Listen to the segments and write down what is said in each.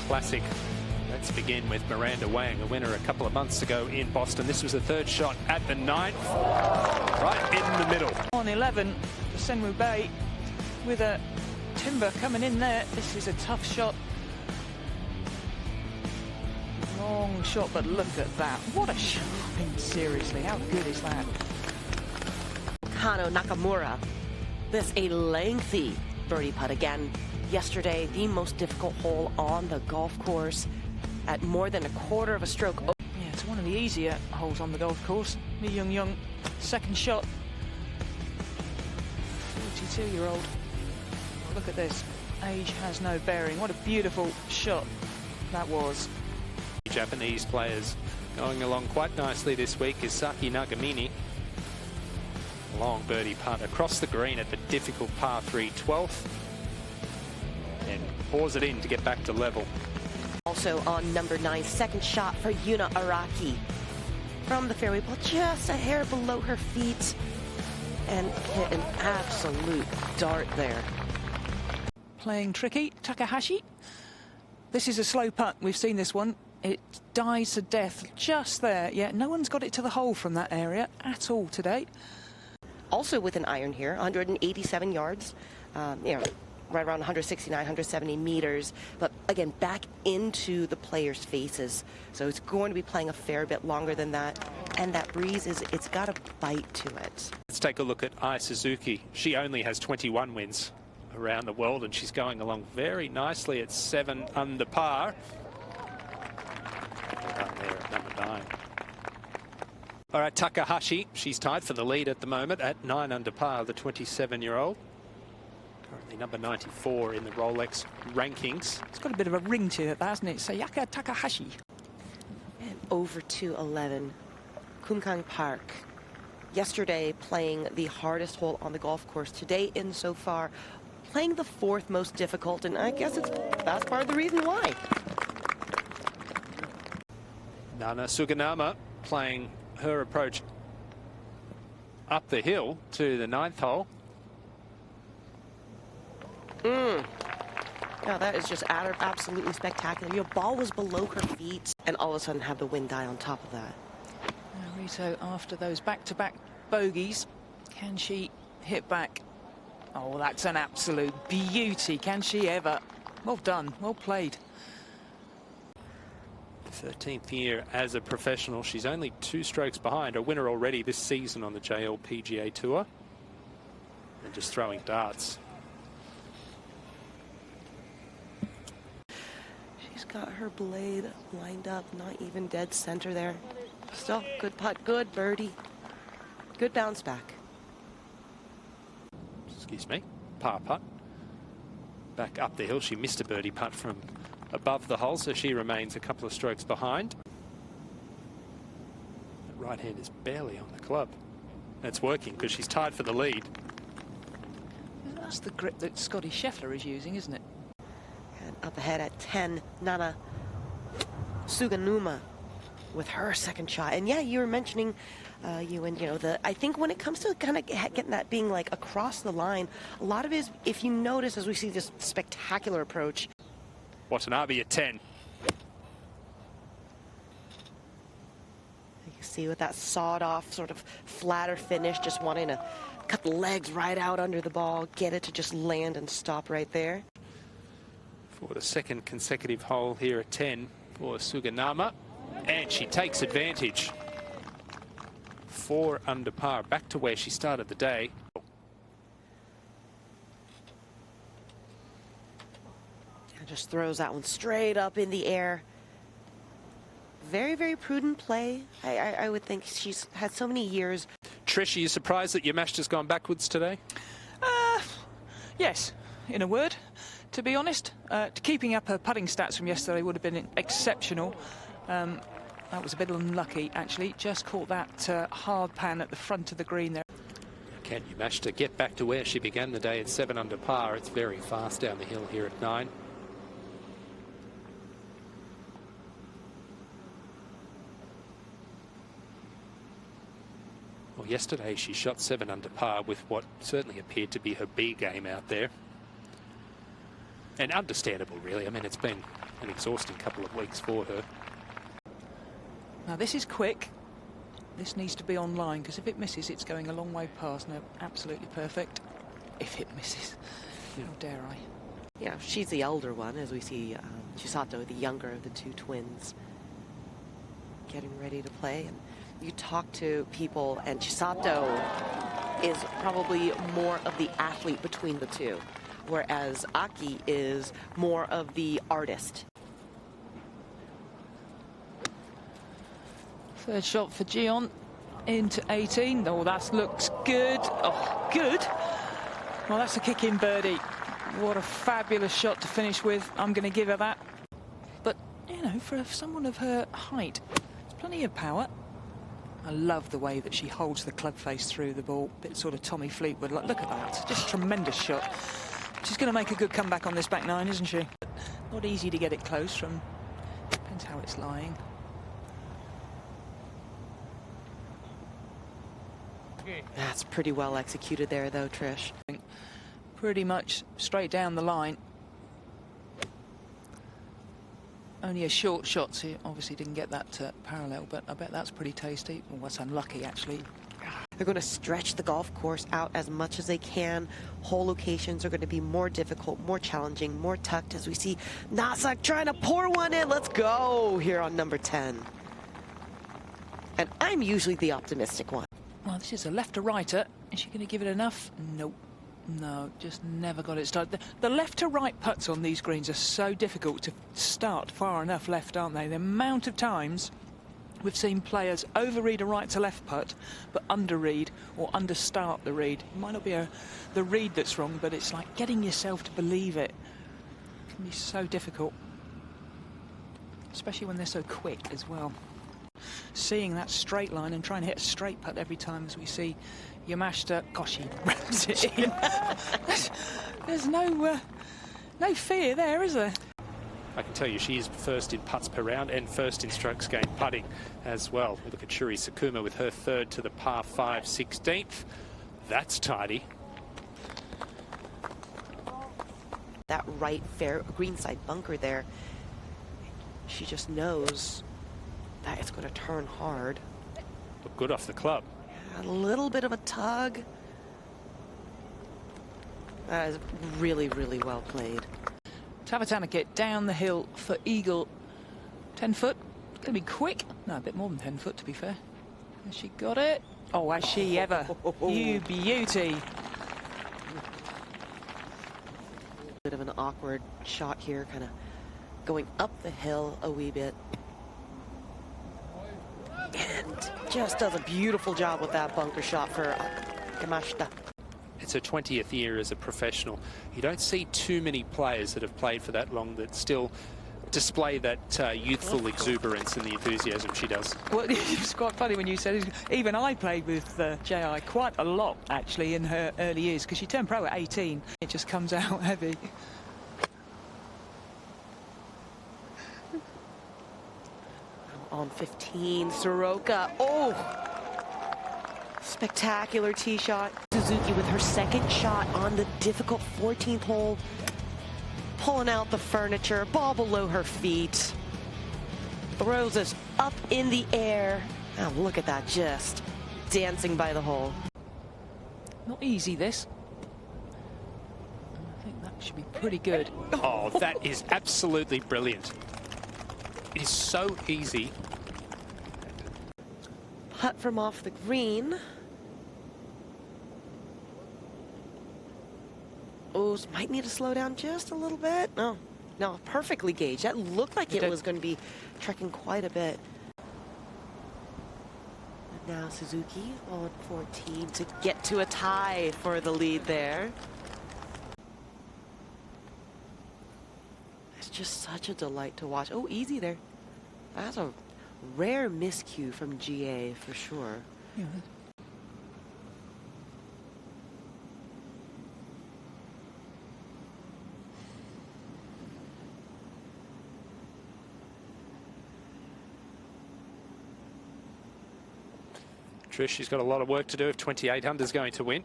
Classic. Let's begin with Miranda Wang, a winner a couple of months ago in Boston. This was the third shot at the ninth, right in the middle. On 11, the Senwu Bay with a timber coming in there. This is a tough shot. Long shot, but look at that. What a shot. I mean, seriously, how good is that? Kano Nakamura. This a lengthy birdie putt again. Yesterday, the most difficult hole on the golf course at more than a quarter of a stroke. Yeah, it's one of the easier holes on the golf course. Lee Young, second shot. 42-year-old. Look at this. Age has no bearing. What a beautiful shot that was. Japanese players going along quite nicely this week is Saki Nagamine. Long birdie putt across the green at the difficult par 3 12th. And pours it in to get back to level. Also on number 9, second shot for Yuna Araki. From the fairway ball, just a hair below her feet. And hit an absolute dart there. Playing tricky, Takahashi. This is a slow putt. We've seen this one. It dies to death just there. Yeah, no one's got it to the hole from that area at all today. Also with an iron here, 187 yards. You know, right around 169, 170 meters. But again, back into the players' faces. So it's going to be playing a fair bit longer than that. And that breeze, it's got a bite to it. Let's take a look at Ai Suzuki. She only has 21 wins around the world, and she's going along very nicely at 7 under par. Down there at number 9. All right, Takahashi, she's tied for the lead at the moment at 9 under par, the 27-year-old. Currently number 94 in the Rolex rankings. It's got a bit of a ring to it, hasn't it? Sayaka Takahashi. And over to 11, Kumkang Park. Yesterday playing the hardest hole on the golf course. Today insofar playing the 4th most difficult, and I guess that's part of the reason why. Nana Suganama playing her approach up the hill to the 9th hole. Now that is just absolutely spectacular. Your ball was below her feet, and all of a sudden have the wind die on top of that. Now Rito, after those back-to-back bogeys, can she hit back? Oh, that's an absolute beauty. Can she ever? Well done. Well played. 13th year as a professional. She's only 2 strokes behind. A winner already this season on the LPGA Tour. And just throwing darts. She's got her blade lined up, not even dead center there. Still, good putt, good birdie. Good bounce back. Excuse me, par putt. Back up the hill. She missed a birdie putt from above the hole, so she remains a couple of strokes behind. The right hand is barely on the club. That's working because she's tied for the lead. That's the grip that Scotty Scheffler is using, isn't it? And up ahead at 10, Nana Suganuma with her second shot. And yeah, you were mentioning you know, I think when it comes to kind of getting that being like across the line, a lot of it is, if you notice, as we see this spectacular approach. Watanabe at 10. You see with that sawed-off sort of flatter finish, just wanting to cut the legs right out under the ball, get it to just land and stop right there. For the 2nd consecutive hole here at 10 for Suganama, and she takes advantage. 4 under par, back to where she started the day. And just throws that one straight up in the air. Very, very prudent play. I would think she's had so many years. Trish, are you surprised that Yamashita's gone backwards today? Yes, in a word. To be honest, keeping up her putting stats from yesterday would have been exceptional. That was a bit unlucky, actually. Just caught that hard pan at the front of the green there. Can Yamashita get back to where she began the day at 7 under par? It's very fast down the hill here at 9. Well, yesterday she shot 7 under par with what certainly appeared to be her B game out there. And understandable, really. I mean, it's been an exhausting couple of weeks for her. Now this is quick. This needs to be online, because if it misses, it's going a long way past. No, absolutely perfect. If it misses, how dare I? Yeah, she's the elder one, as we see Chisato, the younger of the two twins, getting ready to play. And you talk to people, and Chisato is probably more of the athlete between the two, whereas Aki is more of the artist. Third shot for Gion into 18. Oh, that looks good. Oh, good. Well, that's a kick-in birdie. What a fabulous shot to finish with. I'm going to give her that. But, you know, for someone of her height, there's plenty of power. I love the way that she holds the club face through the ball. Bit sort of Tommy Fleetwood. Like, look at that. Just a tremendous shot. She's going to make a good comeback on this back nine, isn't she? Not easy to get it close from... Depends how it's lying. That's pretty well executed there, though, Trish. Pretty much straight down the line. Only a short shot, so obviously didn't get that parallel, but I bet that's pretty tasty. Well, that's unlucky, actually. They're going to stretch the golf course out as much as they can. Hole locations are going to be more difficult, more challenging, more tucked, as we see Nasak trying to pour one in. Let's go here on number 10. And I'm usually the optimistic one. Well, this is a left-to-righter. Is she going to give it enough? Nope. No, just never got it started. The left-to-right putts on these greens are so difficult to start far enough left, aren't they? The amount of times we've seen players overread a right-to-left putt, but underread or understart the read. It might not be the read that's wrong, but it's like getting yourself to believe it. It can be so difficult, especially when they're so quick as well. Seeing that straight line and trying to hit a straight putt every time, as we see Yamashita, gosh, he rams it in. There's no fear there, is there? I can tell you she is first in putts per round and first in strokes gained putting as well. We look at Shuri Sakuma with her third to the par 5 16th. That's tidy. That right fair greenside bunker there, she just knows that it's going to turn hard. Look good off the club. A little bit of a tug. That is really, really well played. Tavatanakit down the hill for eagle. 10 foot. It's going to be quick. No, a bit more than 10 foot, to be fair. Has she got it? Oh, has she ever? You beauty. Bit of an awkward shot here, kind of going up the hill a wee bit. And just does a beautiful job with that bunker shot for Yamashita. It's her 20th year as a professional. You don't see too many players that have played for that long that still display that youthful exuberance and the enthusiasm she does. Well, it's quite funny when you said it. Even I played with J.I. quite a lot, actually, in her early years, because she turned pro at 18. It just comes out heavy. On 15, Soroka. Oh! Spectacular tee shot. Suzuki with her second shot on the difficult 14th hole. Pulling out the furniture, ball below her feet. Throws us up in the air. Oh, look at that, just dancing by the hole. Not easy, this. I think that should be pretty good. Oh, that is absolutely brilliant. It is so easy. Putt from off the green. Oh, might need to slow down just a little bit. No, no, perfectly gauged. That looked like it was going to be trekking quite a bit. And now Suzuki on 14 to get to a tie for the lead there. It's just such a delight to watch. Oh, easy there. That's a rare miscue from GA for sure. Yeah. Trish, she's got a lot of work to do if 28 under's going to win.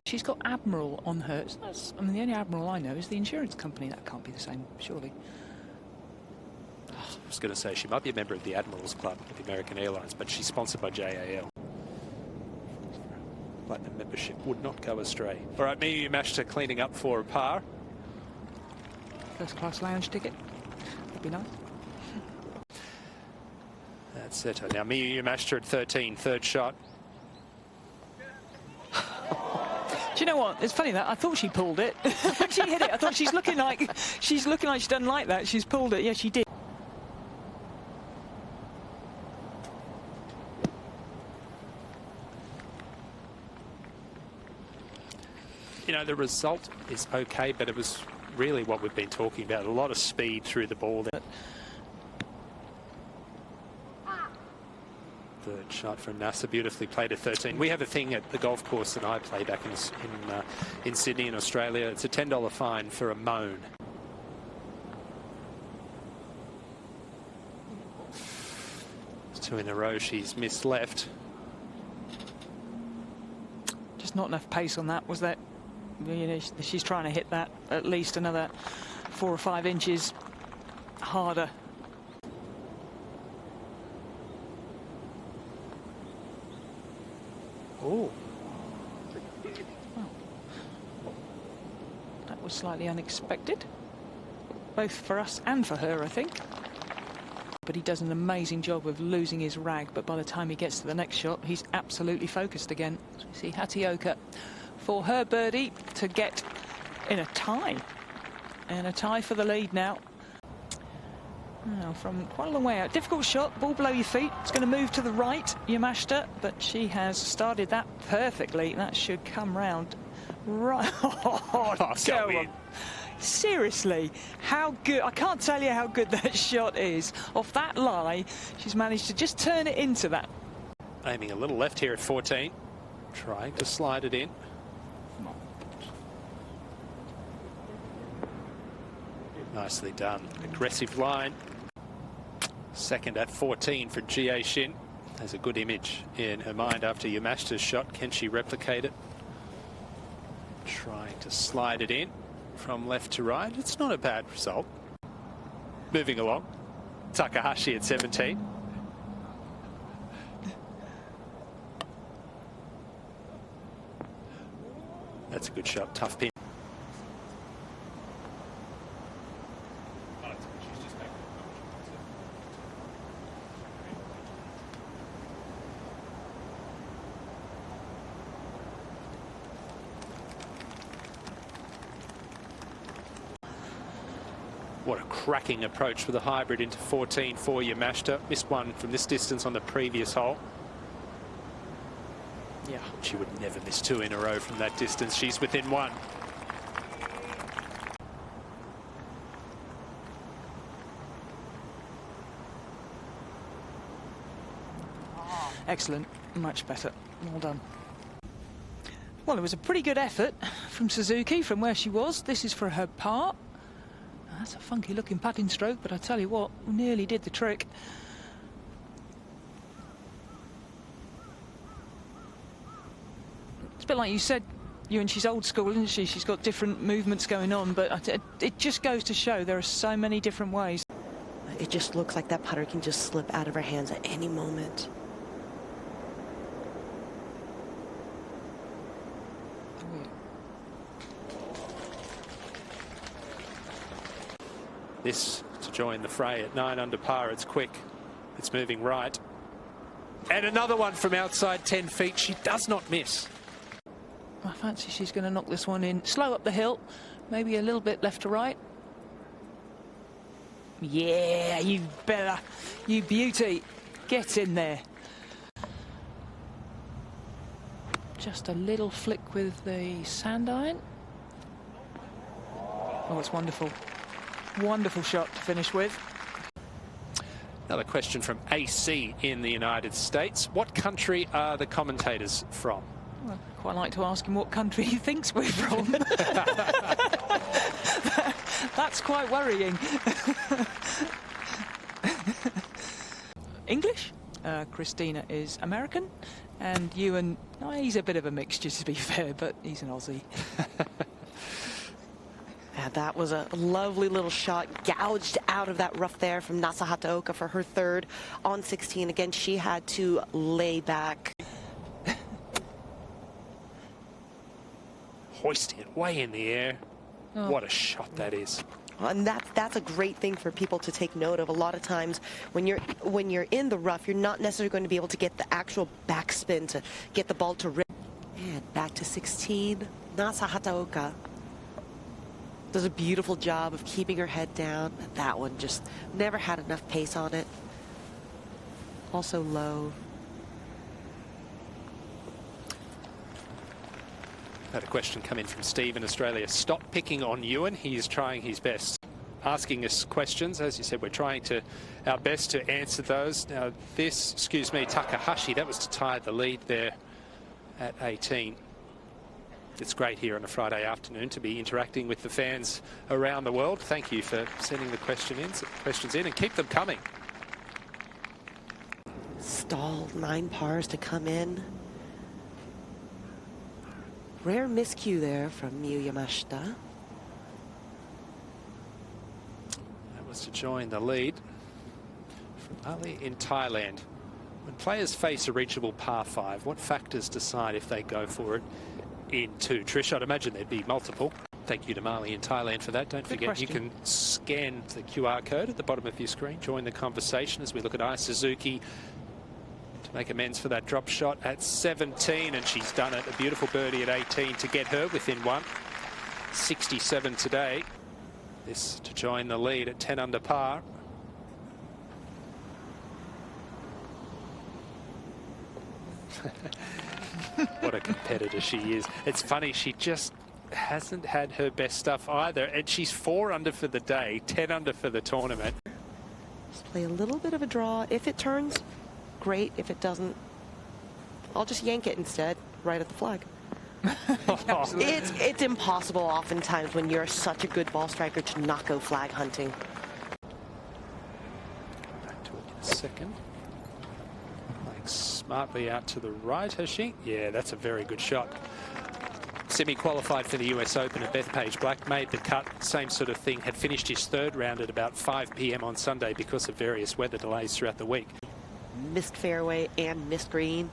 She's got Admiral on her. I mean, the only Admiral I know is the insurance company. That can't be the same, surely. was going to say she might be a member of the Admirals Club at the American Airlines, but she's sponsored by JAL. Platinum membership would not go astray. All right, Miyu Yamashita cleaning up for a par. First class lounge ticket. That'd be nice. That's it. Now Miyu Yamashita at 13, third shot. Do you know what? It's funny that I thought she pulled it. When she hit it, I thought she's looking like she doesn't like that. She's pulled it. Yeah, she did. You know, the result is okay, but it was really what we've been talking about. A lot of speed through the ball there. Third shot from NASA, beautifully played at 13. We have a thing at the golf course that I play back in Sydney in Australia. It's a $10 fine for a moan. Two in a row she's missed left. Just not enough pace on that, was that? You know, she's trying to hit that at least another 4 or 5 inches harder. Oh. That was slightly unexpected, both for us and for her, I think. But he does an amazing job of losing his rag, but by the time he gets to the next shot, he's absolutely focused again. So you see Hatioka for her birdie to get in a tie. And a tie for the lead now. Now from quite a long way out. Difficult shot, ball below your feet. It's going to move to the right, Yamashita, but she has started that perfectly. That should come round right. Oh, go on. Seriously, how good? I can't tell you how good that shot is. Off that lie, she's managed to just turn it into that. Aiming a little left here at 14. Trying to slide it in. Nicely done. Aggressive line. Second at 14 for Jie Shin. Has a good image in her mind after Yamashita's shot. Can she replicate it? Trying to slide it in from left to right. It's not a bad result. Moving along. Takahashi at 17. That's a good shot. Tough pin. What a cracking approach for the hybrid into 14 for Yamashita. Missed one from this distance on the previous hole. Yeah. She would never miss 2 in a row from that distance. She's within 1. Excellent. Much better. Well done. Well, it was a pretty good effort from Suzuki from where she was. This is for her par. That's a funky looking putting stroke, but I tell you what, nearly did the trick. It's a bit like you said, she's old school, isn't she? She's got different movements going on, but it just goes to show there are so many different ways. It just looks like that putter can just slip out of her hands at any moment. This to join the fray at 9 under par. It's quick. It's moving right. And another one from outside 10 feet. She does not miss. I fancy she's going to knock this one in. Slow up the hill. Maybe a little bit left to right. Yeah, you better. You beauty. Get in there. Just a little flick with the sand iron. Oh, it's wonderful. Wonderful shot to finish with. Another question from AC in the United States. What country are the commentators from? Well, I'd quite like to ask him what country he thinks we're from. That's quite worrying. English? Christina is American. And Ewan, he's a bit of a mixture, to be fair, but he's an Aussie. that was a lovely little shot, gouged out of that rough there from Nasa Hataoka for her third on 16. Again, she had to lay back. Hoist it way in the air. Oh. What a shot that is. And that's a great thing for people to take note of. A lot of times when you're in the rough, you're not necessarily going to be able to get the actual backspin to get the ball to rip. And back to 16, Nasa Hataoka does a beautiful job of keeping her head down. That one just never had enough pace on it. Also low. Had a question come in from Steve in Australia. Stop picking on Ewan. He is trying his best. Asking us questions. As you said, we're trying our best to answer those. Now this, excuse me, Takahashi, that was to tie the lead there at 18. It's great here on a Friday afternoon to be interacting with the fans around the world. Thank you for sending the questions in and keep them coming. Stalled 9 pars to come in. Rare miscue there from Miyu Yamashita. That was to join the lead from Ali in Thailand. When players face a reachable par 5, what factors decide if they go for it in 2? Trish, I'd imagine there'd be multiple. Thank you to Marley in Thailand for that. Don't forget, you can scan the QR code at the bottom of your screen. Join the conversation as we look at Ai Suzuki to make amends for that drop shot at 17, and she's done it. A beautiful birdie at 18 to get her within 1. 67 today. This to join the lead at 10 under par. What a competitor she is. It's funny, she just hasn't had her best stuff either, and she's 4 under for the day, 10 under for the tournament. Just play a little bit of a draw. If it turns, great. If it doesn't, I'll just yank it instead, right at the flag. It's impossible oftentimes when you're such a good ball striker to not go flag hunting. Back to it in a second. Playing smartly out to the right, has she? Yeah, that's a very good shot. Semi-qualified for the US Open at Bethpage. Black made the cut, same sort of thing. Had finished his 3rd round at about 5 p.m. on Sunday because of various weather delays throughout the week. Missed fairway and missed green.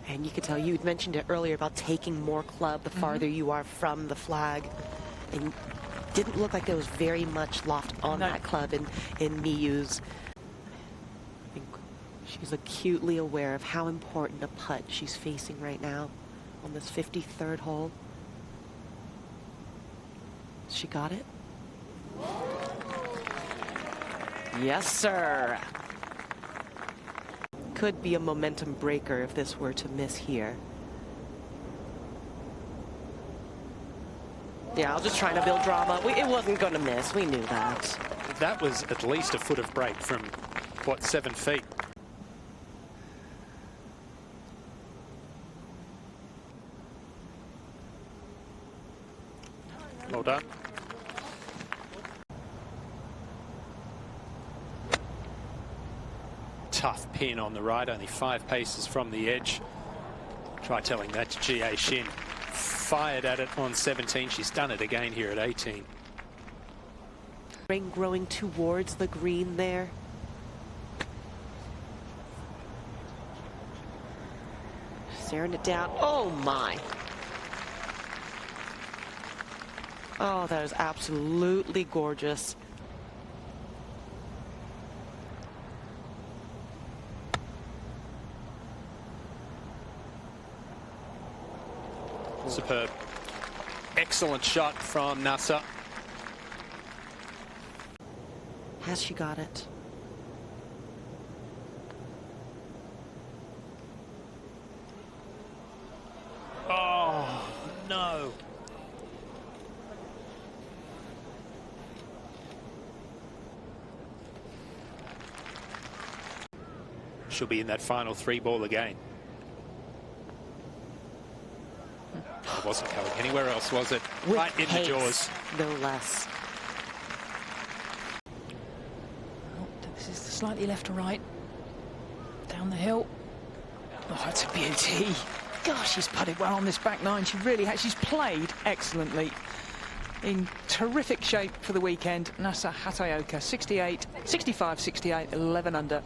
And you could tell, you had mentioned it earlier about taking more club the farther you are from the flag. And didn't look like there was very much loft on that club in Miyu's. I think she's acutely aware of how important a putt she's facing right now on this 53rd hole. She got it? Yes, sir. Could be a momentum breaker if this were to miss here. Yeah, I was just trying to build drama. It wasn't going to miss. We knew that. That was at least a foot of break from, what, 7 feet. Well done. Tough pin on the right, only 5 paces from the edge. Try telling that to Jie Shin. Fired at it on 17. She's done it again here at 18. Ring growing towards the green there. Staring it down. Oh my. Oh, that is absolutely gorgeous. Superb. Excellent shot from Nasa. Has she got it? Oh, no. She'll be in that final 3-ball again. It wasn't going anywhere else, was it? With right in pace, the jaws. no less. Oh, this is slightly left to right. Down the hill. Oh, it's a beauty. Gosh, she's putted well on this back nine. She really has. She's played excellently. In terrific shape for the weekend. Nasa Hataoka, 65, 68, 11 under.